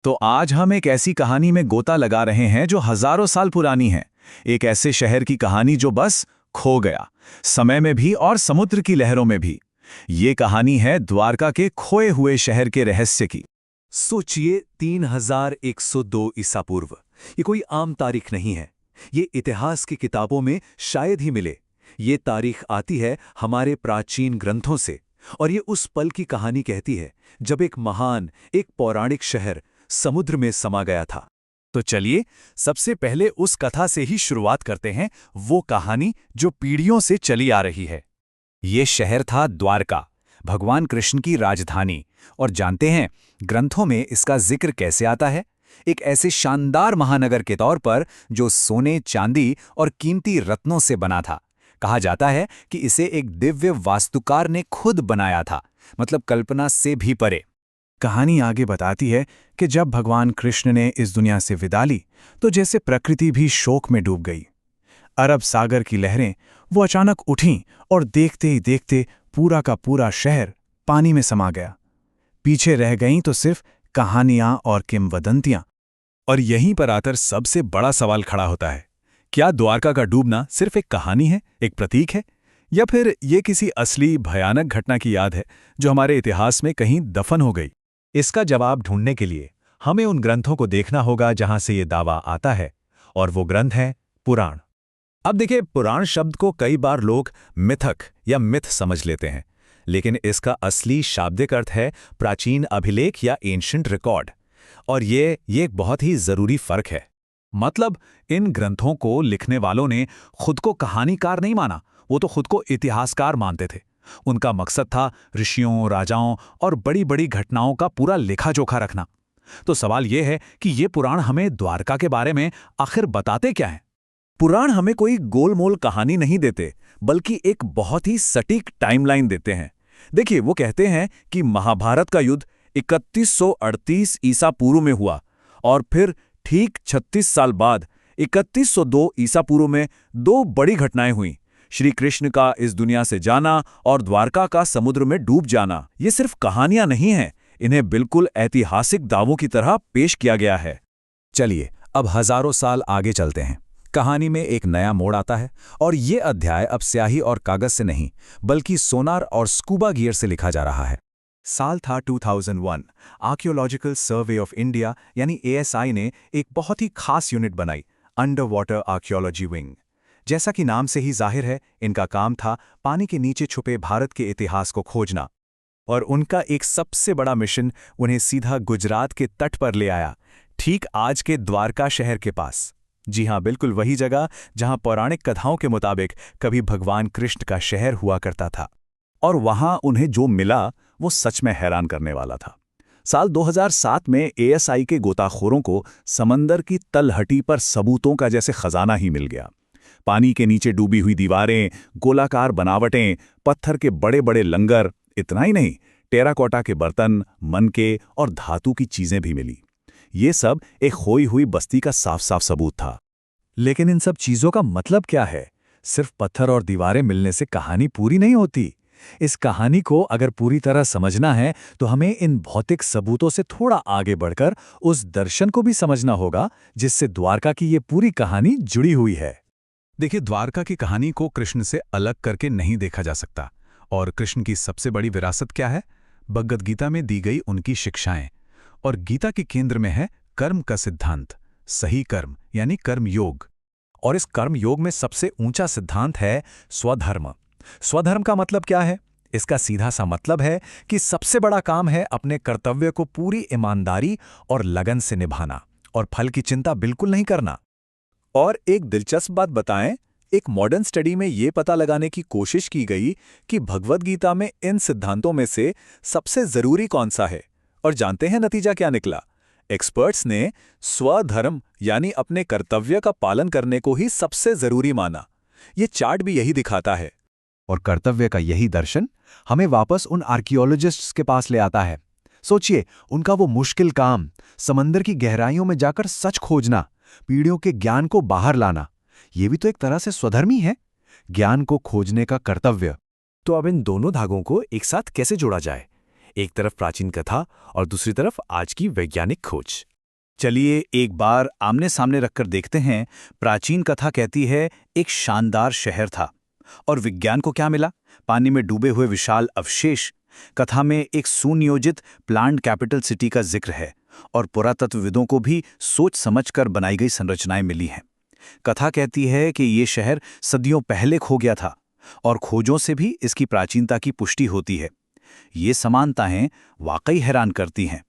तो आज हम एक ऐसी कहानी में गोता लगा रहे हैं जो हजारों साल पुरानी है। एक ऐसे शहर की कहानी जो बस खो गया, समय में भी और समुद्र की लहरों में भी। ये कहानी है द्वारका के खोए हुए शहर के रहस्य की। सोचिए 3102 ईसा पूर्व। ये कोई आम तारीख नहीं है। ये इतिहास की किताबों में शायद ही मिले। ये तारीख आती है हमारे प्राचीन ग्रंथों से, और ये उस पल की कहानी कहती है जब एक महान, एक पौराणिक शहर समुद्र में समा गया था। तो चलिए सबसे पहले उस कथा से ही शुरुआत करते हैं, वो कहानी जो पीढ़ियों से चली आ रही है। ये शहर था द्वारका, भगवान कृष्ण की राजधानी। और जानते हैं ग्रंथों में इसका जिक्र कैसे आता है? एक ऐसे शानदार महानगर के तौर पर जो सोने, चांदी और कीमती रत्नों से बना था। कहा जाता है कि इसे एक दिव्य वास्तुकार ने खुद बनाया था, मतलब कल्पना से भी परे। कहानी आगे बताती है कि जब भगवान कृष्ण ने इस दुनिया से विदा ली तो जैसे प्रकृति भी शोक में डूब गई। अरब सागर की लहरें वो अचानक उठीं और देखते ही देखते पूरा का पूरा शहर पानी में समा गया। पीछे रह गईं तो सिर्फ कहानियां और किंवदंतियां। और यहीं पर आकर सबसे बड़ा सवाल खड़ा होता है, क्या द्वारका का डूबना सिर्फ एक कहानी है, एक प्रतीक है, या फिर ये किसी असली भयानक घटना की याद है जो हमारे इतिहास में कहीं दफन हो गई? इसका जवाब ढूंढने के लिए हमें उन ग्रंथों को देखना होगा जहां से ये दावा आता है, और वो ग्रंथ है पुराण। अब देखिए, पुराण शब्द को कई बार लोग मिथक या मिथ समझ लेते हैं, लेकिन इसका असली शाब्दिक अर्थ है प्राचीन अभिलेख या एंशिएंट रिकॉर्ड। और ये एक बहुत ही जरूरी फर्क है। मतलब इन ग्रंथों को लिखने वालों ने खुद को कहानीकार नहीं माना, वो तो खुद को इतिहासकार मानते थे। उनका मकसद था ऋषियों, राजाओं और बड़ी बड़ी घटनाओं का पूरा लेखा जोखा रखना। तो सवाल यह है कि ये पुराण हमें द्वारका के बारे में आखिर बताते क्या हैं? पुराण हमें कोई गोलमोल कहानी नहीं देते, बल्कि एक बहुत ही सटीक टाइमलाइन देते हैं। देखिए, वो कहते हैं कि महाभारत का युद्ध 3138 ईसा पूर्व में हुआ, और फिर ठीक 36 साल बाद 3102 ईसा पूर्व में दो बड़ी घटनाएं हुईं। श्री कृष्ण का इस दुनिया से जाना और द्वारका का समुद्र में डूब जाना। ये सिर्फ कहानियां नहीं हैं, इन्हें बिल्कुल ऐतिहासिक दावों की तरह पेश किया गया है। चलिए अब हजारों साल आगे चलते हैं। कहानी में एक नया मोड़ आता है, और ये अध्याय अब स्याही और कागज से नहीं, बल्कि सोनार और स्कूबा गियर से लिखा जा रहा है। साल था 2001। आर्कियोलॉजिकल सर्वे ऑफ इंडिया यानी ASI ने एक बहुत ही खास यूनिट बनाई, अंडर वाटर आर्कियोलॉजी विंग। जैसा कि नाम से ही जाहिर है, इनका काम था पानी के नीचे छुपे भारत के इतिहास को खोजना। और उनका एक सबसे बड़ा मिशन उन्हें सीधा गुजरात के तट पर ले आया, ठीक आज के द्वारका शहर के पास। जी हां, बिल्कुल वही जगह जहां पौराणिक कथाओं के मुताबिक कभी भगवान कृष्ण का शहर हुआ करता था। और वहां उन्हें जो मिला वो सच में हैरान करने वाला था। साल 2007 में ASI के गोताखोरों को समंदर की तलहटी पर सबूतों का जैसे खजाना ही मिल गया। पानी के नीचे डूबी हुई दीवारें, गोलाकार बनावटें, पत्थर के बड़े बड़े लंगर, इतना ही नहीं, टेराकोटा के बर्तन, मनके और धातु की चीजें भी मिली। ये सब एक खोई हुई बस्ती का साफ साफ सबूत था। लेकिन इन सब चीजों का मतलब क्या है? सिर्फ पत्थर और दीवारें मिलने से कहानी पूरी नहीं होती। इस कहानी को अगर पूरी तरह समझना है तो हमें इन भौतिक सबूतों से थोड़ा आगे बढ़कर उस दर्शन को भी समझना होगा जिससे द्वारका की ये पूरी कहानी जुड़ी हुई है। देखिए, द्वारका की कहानी को कृष्ण से अलग करके नहीं देखा जा सकता। और कृष्ण की सबसे बड़ी विरासत क्या है? भगवद गीता में दी गई उनकी शिक्षाएं। और गीता के केंद्र में है कर्म का सिद्धांत, सही कर्म यानी कर्म योग। और इस कर्म योग में सबसे ऊंचा सिद्धांत है स्वधर्म। स्वधर्म का मतलब क्या है? इसका सीधा सा मतलब है कि सबसे बड़ा काम है अपने कर्तव्य को पूरी ईमानदारी और लगन से निभाना, और फल की चिंता बिल्कुल नहीं करना। और एक दिलचस्प बात बताएं, एक मॉडर्न स्टडी में ये पता लगाने की कोशिश की गई कि भगवद गीता में इन सिद्धांतों में से सबसे जरूरी कौन सा है। और जानते हैं नतीजा क्या निकला? एक्सपर्ट्स ने स्वधर्म यानी अपने कर्तव्य का पालन करने को ही सबसे जरूरी माना। ये चार्ट भी यही दिखाता है। और कर्तव्य का यही दर्शन हमें वापस उन आर्कियोलॉजिस्ट्स के पास ले आता है। सोचिए, उनका वो मुश्किल काम, समंदर की गहराइयों में जाकर सच खोजना, पीढ़ियों के ज्ञान को बाहर लाना, ये भी तो एक तरह से स्वधर्मी है, ज्ञान को खोजने का कर्तव्य। तो अब इन दोनों धागों को एक साथ कैसे जोड़ा जाए? एक तरफ प्राचीन कथा और दूसरी तरफ आज की वैज्ञानिक खोज। चलिए एक बार आमने सामने रखकर देखते हैं। प्राचीन कथा कहती है एक शानदार शहर था और विज्ञान को क्या मिला? पानी में डूबे हुए विशाल अवशेष। कथा में एक सुनियोजित प्लान्ड कैपिटल सिटी का जिक्र है और पुरातत्वविदों को भी सोच समझकर बनाई गई संरचनाएं मिली हैं। कथा कहती है कि ये शहर सदियों पहले खो गया था और खोजों से भी इसकी प्राचीनता की पुष्टि होती है। ये समानताएं वाकई हैरान करती हैं।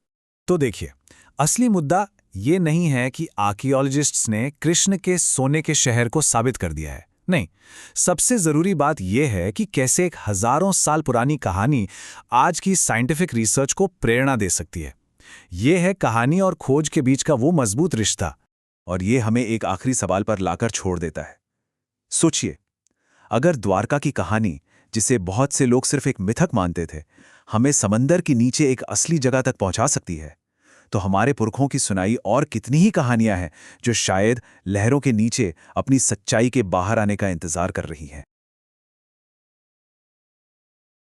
तो देखिए, असली मुद्दा ये नहीं है कि आर्कियोलॉजिस्ट्स ने कृष्ण के सोने के शहर को साबित कर दिया है। नहीं, सबसे जरूरी बात यह है कि कैसे एक हजारों साल पुरानी कहानी आज की साइंटिफिक रिसर्च को प्रेरणा दे सकती है। यह है कहानी और खोज के बीच का वो मजबूत रिश्ता। और ये हमें एक आखिरी सवाल पर लाकर छोड़ देता है। सोचिए, अगर द्वारका की कहानी, जिसे बहुत से लोग सिर्फ एक मिथक मानते थे, हमें समंदर के नीचे एक असली जगह तक पहुंचा सकती है, तो हमारे पुरखों की सुनाई और कितनी ही कहानियां हैं जो शायद लहरों के नीचे अपनी सच्चाई के बाहर आने का इंतजार कर रही हैं।